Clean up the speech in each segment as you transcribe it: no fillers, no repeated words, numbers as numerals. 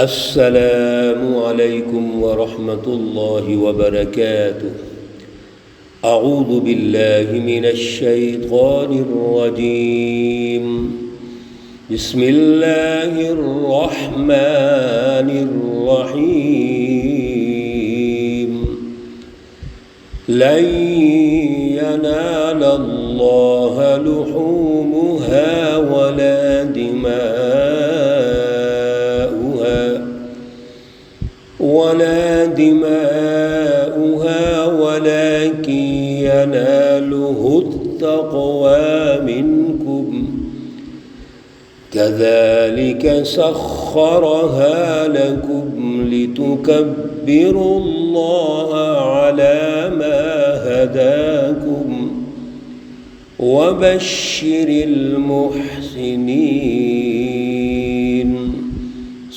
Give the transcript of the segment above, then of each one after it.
السلام علیکم ورحمۃ اللہ وبرکاتہ۔ اعوذ باللہ من الشیطان الرجیم، بسم اللہ الرحمن الرحیم۔ لن ینال اللہ لحومها ولا دماؤها ولكن يناله التقوى منكم كذلك سخرها لكم لتكبروا الله على ما هداكم وبشر المحسنين۔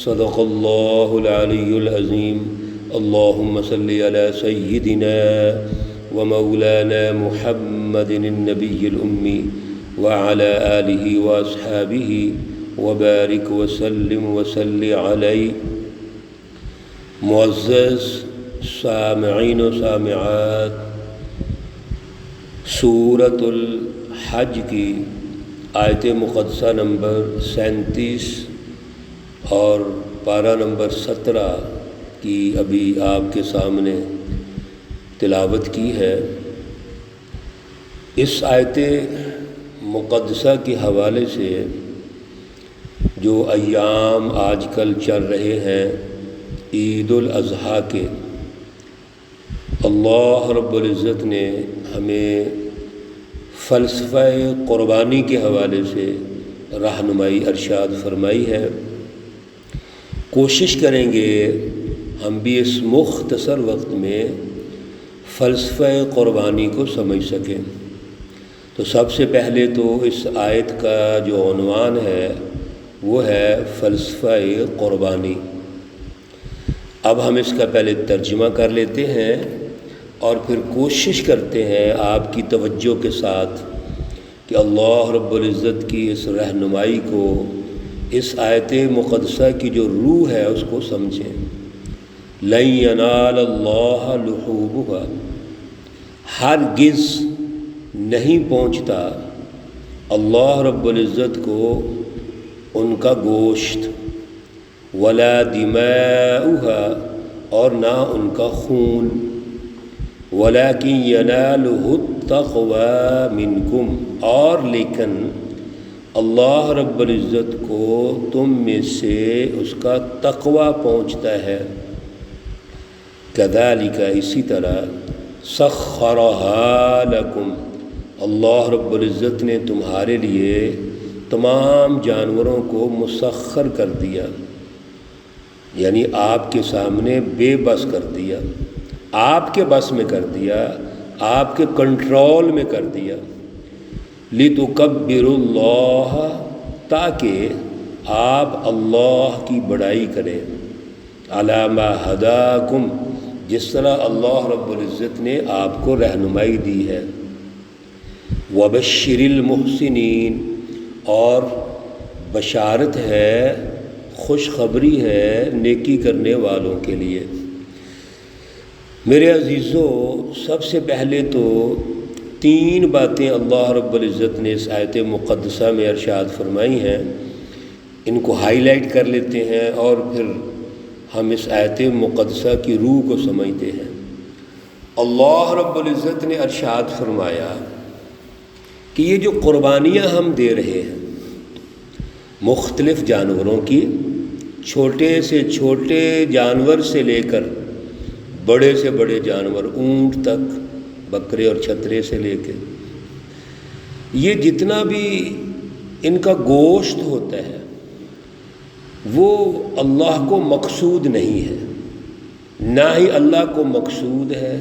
صدق اللہ العلی العظیم۔ اللہم صلی علی سیدنا ومولانا محمد النبی الامی وعلی آلہ واصحابہ وبارک وسلم وصلی علیہ۔ معزز سامعین و سامعات، سورۃ الحج کی آیت مقدسہ نمبر 37 اور پارہ نمبر 17 کی ابھی آپ کے سامنے تلاوت کی ہے۔ اس آیت مقدسہ کے حوالے سے جو ایام آج کل چل رہے ہیں عید الاضحیٰ کے، اللہ رب العزت نے ہمیں فلسفہ قربانی کے حوالے سے رہنمائی ارشاد فرمائی ہے۔ کوشش کریں گے ہم بھی اس مختصر وقت میں فلسفہ قربانی کو سمجھ سکیں۔ تو سب سے پہلے تو اس آیت کا جو عنوان ہے وہ ہے فلسفہ قربانی۔ اب ہم اس کا پہلے ترجمہ کر لیتے ہیں اور پھر کوشش کرتے ہیں آپ کی توجہ کے ساتھ کہ اللہ رب العزت کی اس رہنمائی کو، اس آیت مقدسہ کی جو روح ہے اس کو سمجھیں۔ لن ینال اللہ لحومها، ہرگز نہیں پہنچتا اللہ رب العزت کو ان کا گوشت، ولا دماؤها، اور نہ ان کا خون، ولکن ینالہ التقوی منکم، اور لیکن اللہ رب العزت کو تم میں سے اس کا تقوی پہنچتا ہے۔ کذالک، اسی طرح، سخرھا لکم، اللہ رب العزت نے تمہارے لیے تمام جانوروں کو مسخر کر دیا، یعنی آپ کے سامنے بے بس کر دیا، آپ کے بس میں کر دیا، آپ کے کنٹرول میں کر دیا۔ لِتُكَبِّرُوا اللَّهَ، تاکہ آپ اللہ کی بڑائی کریں، عَلَى مَا هَدَاكُمْ، جس طرح اللہ رب العزت نے آپ کو رہنمائی دی ہے۔ وَبَشِّرِ الْمُحْسِنِينَ، اور بشارت ہے، خوشخبری ہے نیکی کرنے والوں کے لیے۔ میرے عزیزو، سب سے پہلے تو 3 باتیں اللہ رب العزت نے اس آیت مقدسہ میں ارشاد فرمائی ہیں، ان کو ہائی لائٹ کر لیتے ہیں اور پھر ہم اس آیت مقدسہ کی روح کو سمجھتے ہیں۔ اللہ رب العزت نے ارشاد فرمایا کہ یہ جو قربانیاں ہم دے رہے ہیں مختلف جانوروں کی، چھوٹے سے چھوٹے جانور سے لے کر بڑے سے بڑے جانور، اونٹ تک، بکرے اور چھترے سے لے کے، یہ جتنا بھی ان کا گوشت ہوتا ہے وہ اللہ کو مقصود نہیں ہے، نہ ہی اللہ کو مقصود ہے،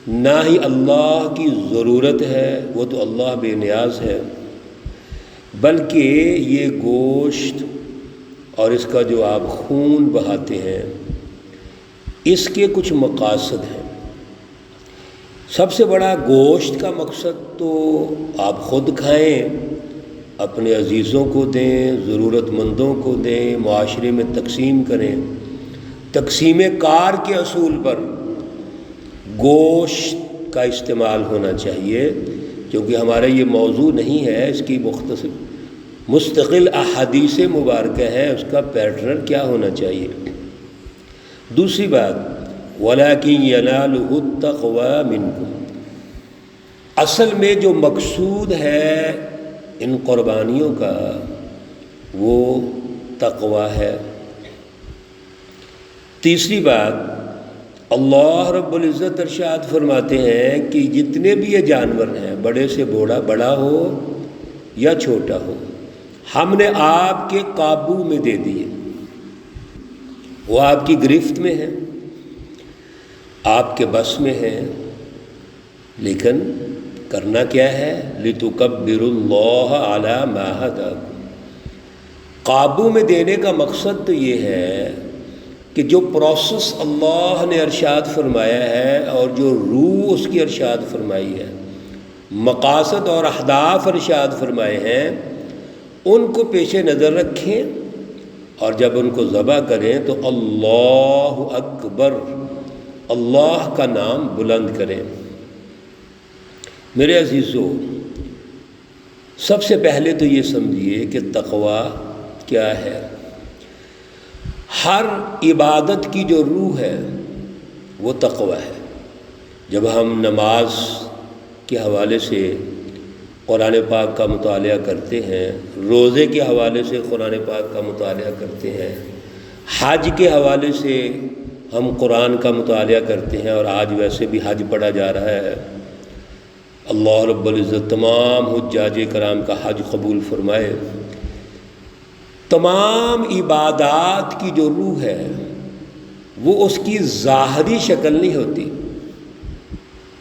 نہ ہی اللہ کی ضرورت ہے، وہ تو اللہ بے نیاز ہے، بلکہ یہ گوشت اور اس کا جو آپ خون بہاتے ہیں اس کے کچھ مقاصد ہیں۔ سب سے بڑا گوشت کا مقصد تو آپ خود کھائیں، اپنے عزیزوں کو دیں، ضرورت مندوں کو دیں، معاشرے میں تقسیم کریں۔ تقسیم کار کے اصول پر گوشت کا استعمال ہونا چاہیے، کیونکہ ہمارا یہ موضوع نہیں ہے، اس کی مستقل احادیث مبارکہ ہے، اس کا پیٹرن کیا ہونا چاہیے۔ دوسری بات، وَلَٰكِن يَنَالُهُ التَّقْوَىٰ مِنكُمْ، اصل میں جو مقصود ہے ان قربانیوں کا وہ تقوی ہے۔ تیسری بات، اللہ رب العزت ارشاد فرماتے ہیں کہ جتنے بھی یہ جانور ہیں، بڑے سے بڑا ہو یا چھوٹا ہو، ہم نے آپ کے قابو میں دے دیے، وہ آپ کی گرفت میں ہیں، آپ کے بس میں ہیں، لیکن کرنا کیا ہے؟ لِتُكَبِّرُوا اللَّهَ عَلَىٰ مَا هَدَاكُمْ۔ قابو میں دینے کا مقصد تو یہ ہے کہ جو پروسیس اللہ نے ارشاد فرمایا ہے اور جو روح اس کی ارشاد فرمائی ہے، مقاصد اور اہداف ارشاد فرمائے ہیں، ان کو پیش نظر رکھیں، اور جب ان کو ذبح کریں تو اللہ اکبر، اللہ کا نام بلند کریں۔ میرے عزیزو، سب سے پہلے تو یہ سمجھیے کہ تقوی کیا ہے۔ ہر عبادت کی جو روح ہے وہ تقوی ہے۔ جب ہم نماز کے حوالے سے قرآن پاک کا مطالعہ کرتے ہیں، روزے کے حوالے سے قرآن پاک کا مطالعہ کرتے ہیں، حج کے حوالے سے ہم قرآن کا مطالعہ کرتے ہیں، اور آج ویسے بھی حج پڑھا جا رہا ہے۔ اللہ رب العزت تمام حجاج کرام کا حج قبول فرمائے۔ تمام عبادات کی جو روح ہے وہ اس کی ظاہری شکل نہیں ہوتی،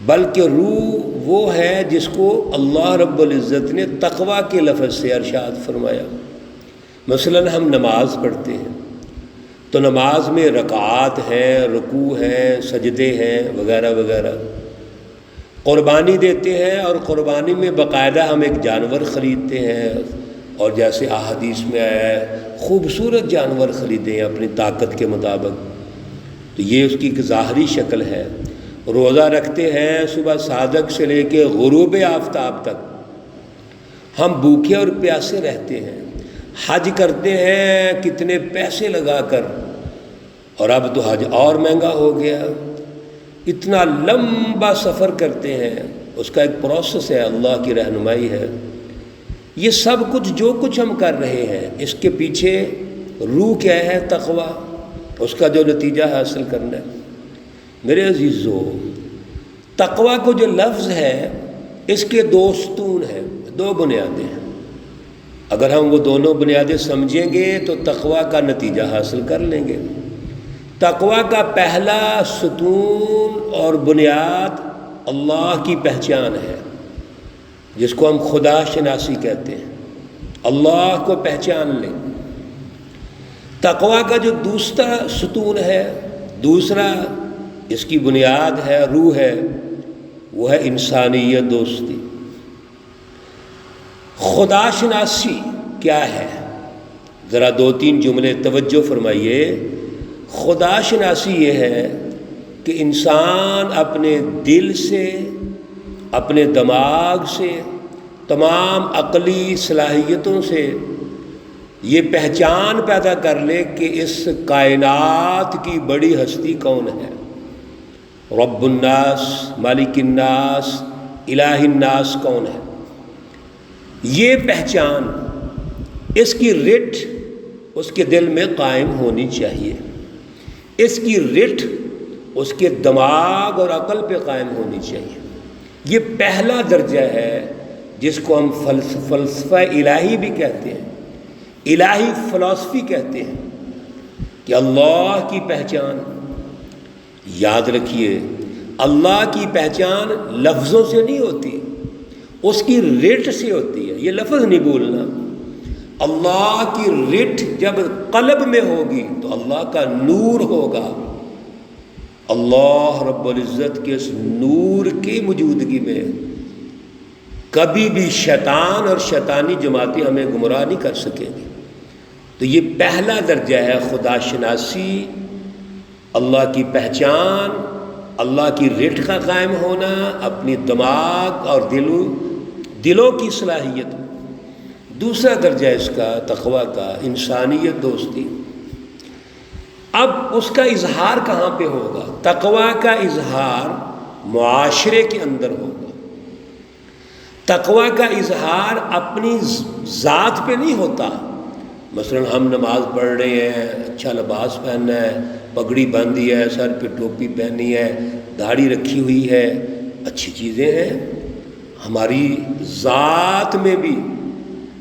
بلکہ روح وہ ہے جس کو اللہ رب العزت نے تقوی کے لفظ سے ارشاد فرمایا۔ مثلا ہم نماز پڑھتے ہیں تو نماز میں رکعات ہیں، رکوع ہیں، سجدے ہیں، وغیرہ وغیرہ۔ قربانی دیتے ہیں اور قربانی میں باقاعدہ ہم ایک جانور خریدتے ہیں، اور جیسے احادیث میں آیا ہے خوبصورت جانور خریدیں اپنی طاقت کے مطابق، تو یہ اس کی ایک ظاہری شکل ہے۔ روزہ رکھتے ہیں صبح صادق سے لے کے غروب آفتاب تک، ہم بھوکے اور پیاسے رہتے ہیں۔ حج کرتے ہیں کتنے پیسے لگا کر، اور اب تو حج اور مہنگا ہو گیا، اتنا لمبا سفر کرتے ہیں، اس کا ایک پروسیس ہے، اللہ کی رہنمائی ہے۔ یہ سب کچھ جو کچھ ہم کر رہے ہیں، اس کے پیچھے روح کیا ہے؟ تقوی، اس کا جو نتیجہ حاصل کرنا ہے۔ میرے عزیزو، تقوی کو جو لفظ ہے اس کے دو ستون ہیں، دو بنیادیں ہیں۔ اگر ہم وہ دونوں بنیادیں سمجھیں گے تو تقوی کا نتیجہ حاصل کر لیں گے۔ تقوی کا پہلا ستون اور بنیاد اللہ کی پہچان ہے، جس کو ہم خدا شناسی کہتے ہیں۔ اللہ کو پہچان لیں۔ تقوی کا جو دوسرا ستون ہے، دوسرا اس کی بنیاد ہے، روح ہے، وہ ہے انسانیت دوستی۔ خدا شناسی کیا ہے؟ ذرا دو تین جملے توجہ فرمائیے۔ خدا شناسی یہ ہے کہ انسان اپنے دل سے، اپنے دماغ سے، تمام عقلی صلاحیتوں سے یہ پہچان پیدا کر لے کہ اس کائنات کی بڑی ہستی کون ہے، رب الناس، مالک الناس، الہ الناس کون ہے۔ یہ پہچان، اس کی رٹ اس کے دل میں قائم ہونی چاہیے، اس کی رٹ اس کے دماغ اور عقل پہ قائم ہونی چاہیے۔ یہ پہلا درجہ ہے جس کو ہم فلسفہ الہی بھی کہتے ہیں، الہی فلسفی کہتے ہیں، کہ اللہ کی پہچان۔ یاد رکھیے، اللہ کی پہچان لفظوں سے نہیں ہوتی، اس کی رٹ سے ہوتی ہے۔ یہ لفظ نہیں بولنا، اللہ کی رٹ جب قلب میں ہوگی تو اللہ کا نور ہوگا۔ اللہ رب العزت کے اس نور کی موجودگی میں کبھی بھی شیطان اور شیطانی جماعتیں ہمیں گمراہ نہیں کر سکیں گی۔ تو یہ پہلا درجہ ہے خدا شناسی، اللہ کی پہچان، اللہ کی رٹ کا قائم ہونا، اپنی دماغ اور دلوں کی صلاحیت۔ دوسرا درجہ اس کا تقویٰ کا انسانیت دوستی۔ اب اس کا اظہار کہاں پہ ہوگا؟ تقویٰ کا اظہار معاشرے کے اندر ہوگا۔ تقویٰ کا اظہار اپنی ذات پہ نہیں ہوتا۔ مثلا ہم نماز پڑھ رہے ہیں، اچھا لباس پہننا ہے، پگڑی باندھی ہے، سر پہ ٹوپی پہنی ہے، داڑھی رکھی ہوئی ہے، اچھی چیزیں ہیں۔ ہماری ذات میں بھی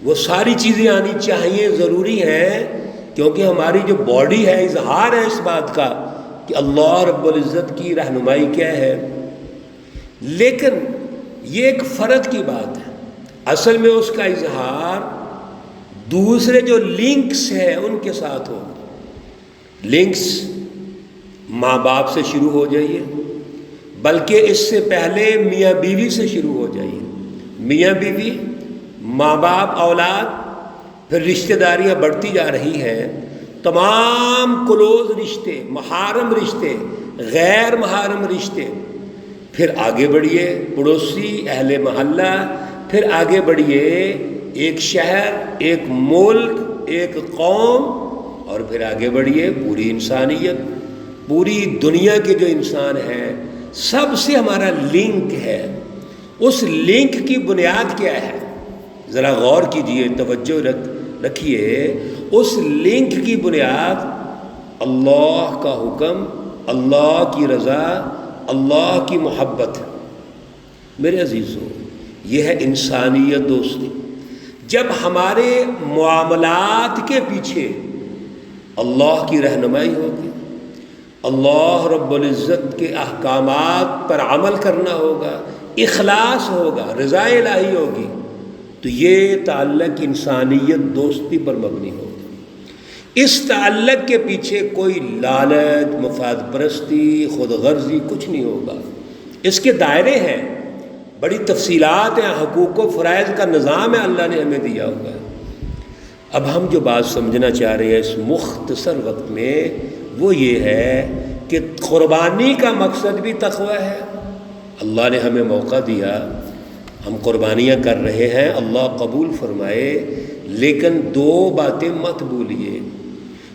وہ ساری چیزیں آنی چاہیے، ضروری ہیں، کیونکہ ہماری جو باڈی ہے اظہار ہے اس بات کا کہ اللہ رب العزت کی رہنمائی کیا ہے۔ لیکن یہ ایک فرد کی بات ہے، اصل میں اس کا اظہار دوسرے جو لنکس ہیں ان کے ساتھ ہو۔ لنکس ماں باپ سے شروع ہو جائیے، بلکہ اس سے پہلے میاں بیوی سے شروع ہو جائیے۔ میاں بیوی، ماں باپ، اولاد، پھر رشتہ داریاں بڑھتی جا رہی ہیں، تمام کلوز رشتے، محارم رشتے، غیر محارم رشتے، پھر آگے بڑھیے پڑوسی، اہل محلہ، پھر آگے بڑھیے ایک شہر، ایک ملک، ایک قوم، اور پھر آگے بڑھیے پوری انسانیت، پوری دنیا کے جو انسان ہیں سب سے ہمارا لنک ہے۔ اس لنک کی بنیاد کیا ہے؟ ذرا غور کیجئے، توجہ رکھیے۔ اس لنک کی بنیاد اللہ کا حکم، اللہ کی رضا، اللہ کی محبت۔ میرے عزیزو، یہ ہے انسانیت دوستی۔ جب ہمارے معاملات کے پیچھے اللہ کی رہنمائی ہوگی، اللہ رب العزت کے احکامات پر عمل کرنا ہوگا، اخلاص ہوگا، رضا الہی ہوگی، تو یہ تعلق انسانیت دوستی پر مبنی ہوگا۔ اس تعلق کے پیچھے کوئی لالچ، مفاد پرستی، خود غرضی کچھ نہیں ہوگا۔ اس کے دائرے ہیں، بڑی تفصیلات ہیں، حقوق و فرائض کا نظام ہے اللہ نے ہمیں دیا ہوا ہے۔ اب ہم جو بات سمجھنا چاہ رہے ہیں اس مختصر وقت میں وہ یہ ہے کہ قربانی کا مقصد بھی تقویٰ ہے۔ اللہ نے ہمیں موقع دیا، ہم قربانیاں کر رہے ہیں، اللہ قبول فرمائے، لیکن دو باتیں مت بھولیے۔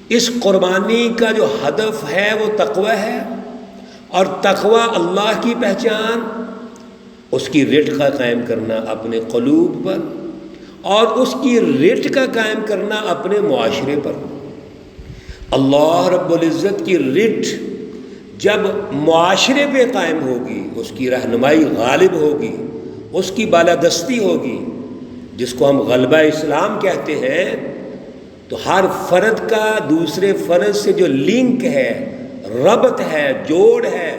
اس قربانی کا جو ہدف ہے وہ تقویٰ ہے، اور تقویٰ اللہ کی پہچان، اس کی رٹ کا قائم کرنا اپنے قلوب پر، اور اس کی رٹ کا قائم کرنا اپنے معاشرے پر۔ اللہ رب العزت کی رٹ جب معاشرے پہ قائم ہوگی، اس کی رہنمائی غالب ہوگی، اس کی بالادستی ہوگی، جس کو ہم غلبہ اسلام کہتے ہیں، تو ہر فرد کا دوسرے فرد سے جو لنک ہے، ربط ہے، جوڑ ہے،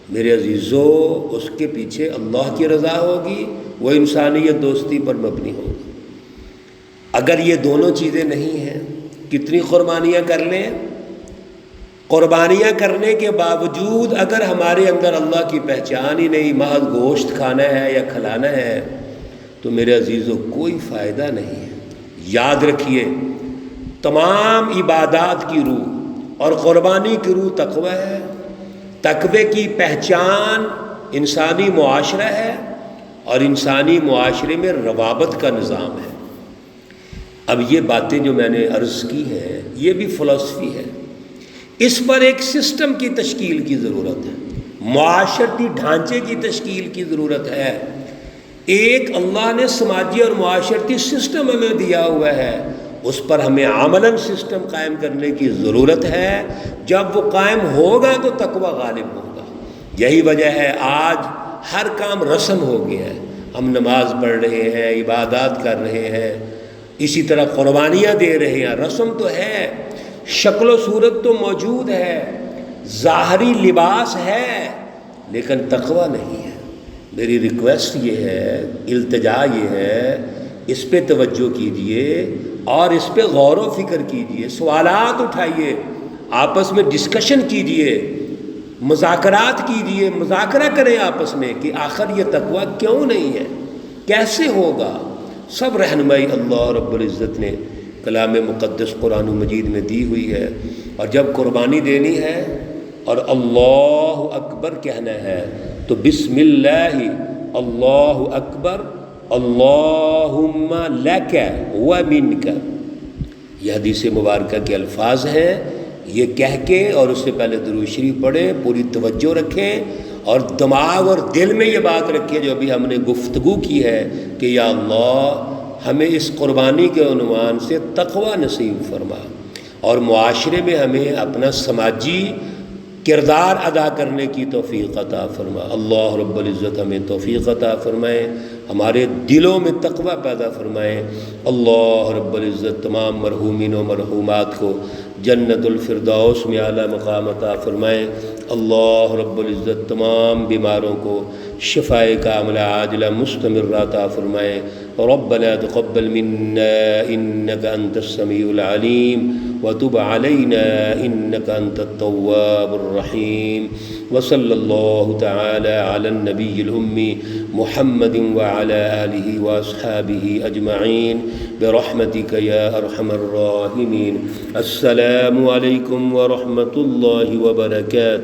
میرے عزیزو، اس کے پیچھے اللہ کی رضا ہوگی، وہ انسانیت دوستی پر مبنی ہوگی۔ اگر یہ دونوں چیزیں نہیں ہیں، کتنی قربانیاں کر لیں، قربانیاں کرنے کے باوجود اگر ہمارے اندر اللہ کی پہچان ہی نہیں، محض گوشت کھانا ہے یا کھلانا ہے، تو میرے عزیزو کوئی فائدہ نہیں ہے۔ یاد رکھیے، تمام عبادات کی روح اور قربانی کی روح تقویٰ ہے۔ تقوی کی پہچان انسانی معاشرہ ہے، اور انسانی معاشرے میں روابط کا نظام ہے۔ اب یہ باتیں جو میں نے عرض کی ہیں، یہ بھی فلسفی ہے، اس پر ایک سسٹم کی تشکیل کی ضرورت ہے، معاشرتی ڈھانچے کی تشکیل کی ضرورت ہے۔ ایک اللہ نے سماجی اور معاشرتی سسٹم ہمیں دیا ہوا ہے، اس پر ہمیں عملاً سسٹم قائم کرنے کی ضرورت ہے۔ جب وہ قائم ہوگا تو تقویٰ غالب ہوگا۔ یہی وجہ ہے آج ہر کام رسم ہو گیا ہے، ہم نماز پڑھ رہے ہیں، عبادات کر رہے ہیں، اسی طرح قربانیاں دے رہے ہیں، رسم تو ہے، شکل و صورت تو موجود ہے، ظاہری لباس ہے، لیکن تقویٰ نہیں ہے۔ میری ریکویسٹ یہ ہے، التجا یہ ہے، اس پہ توجہ کیجئے اور اس پہ غور و فکر کیجئے، سوالات اٹھائیے، آپس میں ڈسکشن کیجئے، مذاکرات کیجئے، مذاکرہ کریں آپس میں کہ آخر یہ تقویٰ کیوں نہیں ہے۔ کیسے ہوگا؟ سب رہنمائی اللہ رب العزت نے کلام مقدس قرآن مجید میں دی ہوئی ہے۔ اور جب قربانی دینی ہے اور اللہ اکبر کہنا ہے تو بسم اللہ اللہ اکبر اللہم لک و منک، یہ حدیث مبارکہ کے الفاظ ہیں۔ یہ کہہ کے اور اس سے پہلے درود شریف پڑھیں، پوری توجہ رکھیں اور دماغ اور دل میں یہ بات رکھیں جو ابھی ہم نے گفتگو کی ہے کہ یا اللہ ہمیں اس قربانی کے عنوان سے تقوی نصیب فرما، اور معاشرے میں ہمیں اپنا سماجی کردار ادا کرنے کی توفیق عطا فرما۔ اللہ رب العزت ہمیں توفیق عطا فرمائے، ہمارے دلوں میں تقوی پیدا فرمائے۔ اللہ رب العزت تمام مرحومین و مرحومات کو جنت الفردوس میں اعلیٰ مقام عطا فرمائے۔ اللہ رب العزت تمام بیماروں کو شفائے کاملہ عاجلہ مستمرہ عطا فرمائے۔ ربنا تقبل منا انك انت السميع العليم وتب علينا انك انت التواب الرحيم، وصلى الله تعالى على النبي الأمي محمد وعلى آله وأصحابه أجمعين برحمتك يا أرحم الراحمين۔ السلام عليكم ورحمة الله وبركاته۔